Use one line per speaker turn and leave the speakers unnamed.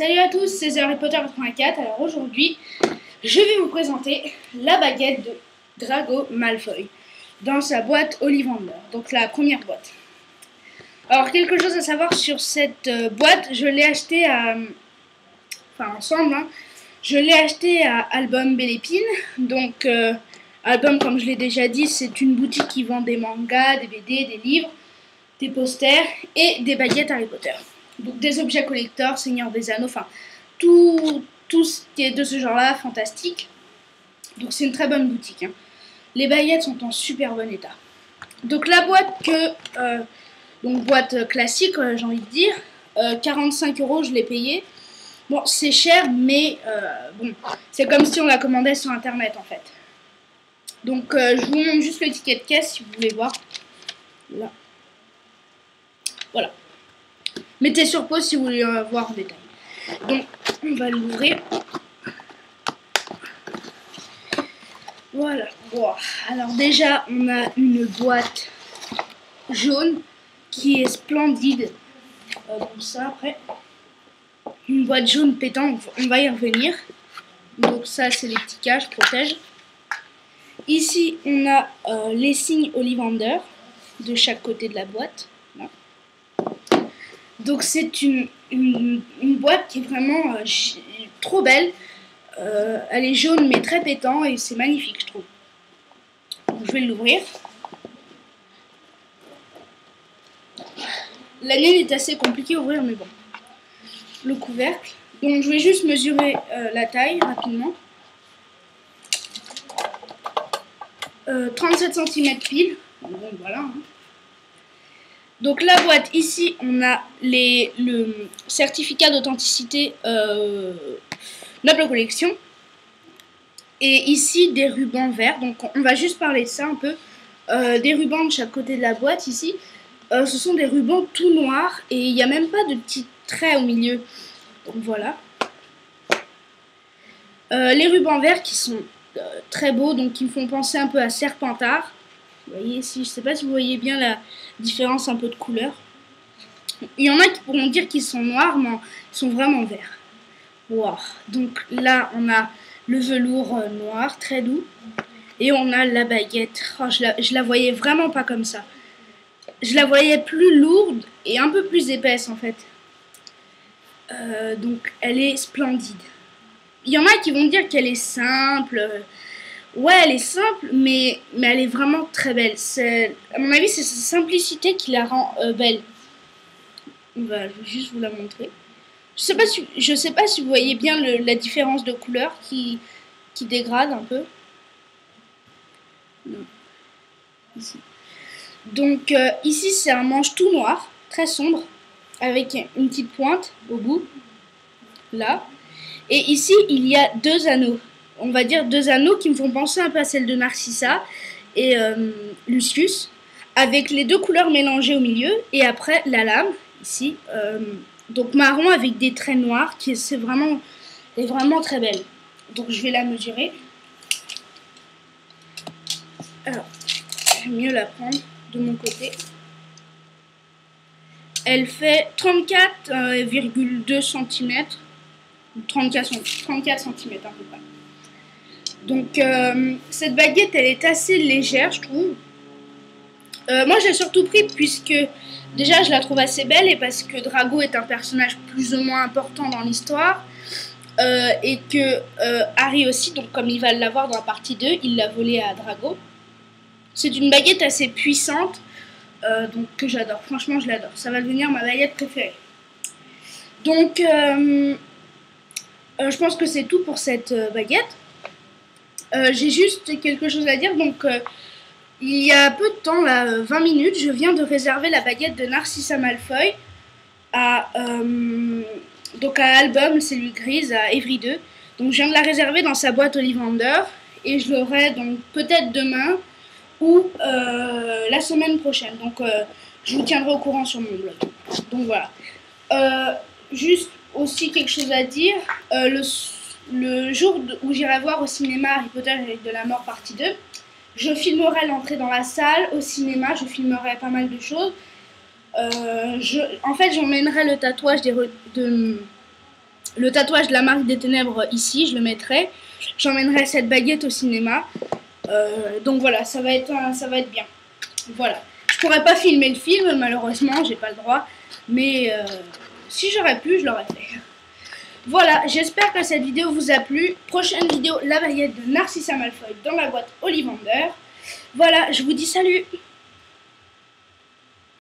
Salut à tous, c'est Harry Potter 84. Alors aujourd'hui, je vais vous présenter la baguette de Drago Malfoy dans sa boîte Ollivander, donc la première boîte. Alors quelque chose à savoir sur cette boîte, je l'ai achetée à... Enfin ensemble, hein. Je l'ai achetée à Album Belle Épine. Donc Album, comme je l'ai déjà dit, c'est une boutique qui vend des mangas, des BD, des livres, des posters et des baguettes Harry Potter. Donc des objets collecteurs, Seigneur des Anneaux, enfin tout ce qui est de ce genre-là, fantastique. Donc c'est une très bonne boutique, hein. Les baguettes sont en super bon état. Donc la boîte donc boîte classique, j'ai envie de dire, 45 € je l'ai payé. Bon, c'est cher, mais bon, c'est comme si on la commandait sur internet en fait. Donc je vous montre juste le ticket de caisse si vous voulez voir. Là. Voilà. Mettez sur pause si vous voulez voir en détail. Donc, on va l'ouvrir. Voilà. Wow. Alors déjà, on a une boîte jaune qui est splendide. Comme ça, après. Une boîte jaune pétant, on va y revenir. Donc ça, c'est les petits caches, protège. Ici, on a les signes Ollivander de chaque côté de la boîte. Là. Donc c'est une boîte qui est vraiment trop belle. Elle est jaune mais très pétant et c'est magnifique, je trouve. Donc, je vais l'ouvrir. La mienne est assez compliquée à ouvrir, mais bon. Le couvercle. Donc je vais juste mesurer la taille rapidement. 37 cm pile. Bon, voilà. Hein. Donc la boîte, ici, on a le certificat d'authenticité Noble Collection. Et ici, des rubans verts. Donc on va juste parler de ça un peu. Des rubans de chaque côté de la boîte, ici. Ce sont des rubans tout noirs. Et il n'y a même pas de petits traits au milieu. Donc voilà. Les rubans verts qui sont très beaux. Donc qui me font penser un peu à Serpentard. Vous voyez ici, je ne sais pas si vous voyez bien la différence un peu de couleur. Il y en a qui pourront dire qu'ils sont noirs, mais ils sont vraiment verts. Wow. Donc là, on a le velours noir, très doux. Et on a la baguette. Oh, je la voyais vraiment pas comme ça. Je la voyais plus lourde et un peu plus épaisse en fait. Donc elle est splendide. Il y en a qui vont dire qu'elle est simple. Ouais, elle est simple, mais elle est vraiment très belle. À mon avis, c'est sa simplicité qui la rend belle. Je vais juste vous la montrer. Je sais pas si vous voyez bien la différence de couleur qui dégrade un peu. Non. Ici. Donc ici, c'est un manche tout noir, très sombre, avec une petite pointe au bout, là. Et ici, il y a deux anneaux. On va dire deux anneaux qui me font penser un peu à celle de Narcissa et Lucius, avec les deux couleurs mélangées au milieu, et après la lame, ici, donc marron avec des traits noirs, qui est vraiment très belle. Donc je vais la mesurer. Alors, je vais mieux la prendre de mon côté. Elle fait 34,2 cm, 34 cm à peu près. Donc cette baguette, elle est assez légère, je trouve. Moi, je l'ai surtout pris puisque déjà, je la trouve assez belle et parce que Drago est un personnage plus ou moins important dans l'histoire et que Harry aussi, donc comme il va l'avoir dans la partie 2, il l'a volée à Drago. C'est une baguette assez puissante, donc que j'adore. Franchement, je l'adore. Ça va devenir ma baguette préférée. Donc, je pense que c'est tout pour cette baguette. J'ai juste quelque chose à dire. Donc, il y a peu de temps, là, 20 minutes, je viens de réserver la baguette de Narcissa Malfoy donc à Album, cellule grise, à Évry 2. Donc, je viens de la réserver dans sa boîte Ollivander et je l'aurai donc peut-être demain ou la semaine prochaine. Donc, je vous tiendrai au courant sur mon blog. Donc, voilà. Juste aussi quelque chose à dire. Le jour où j'irai voir au cinéma Harry Potter et de la mort partie 2, je filmerai l'entrée dans la salle, au cinéma, je filmerai pas mal de choses. En fait, j'emmènerai le tatouage le tatouage de la marque des ténèbres ici, je le mettrai. J'emmènerai cette baguette au cinéma. Donc voilà, ça va être bien. Voilà. Je pourrais pas filmer le film, malheureusement, j'ai pas le droit. Mais si j'aurais pu, je l'aurais fait. Voilà, j'espère que cette vidéo vous a plu. Prochaine vidéo, la baguette de Narcissa Malfoy dans la boîte Ollivander. Voilà, je vous dis salut!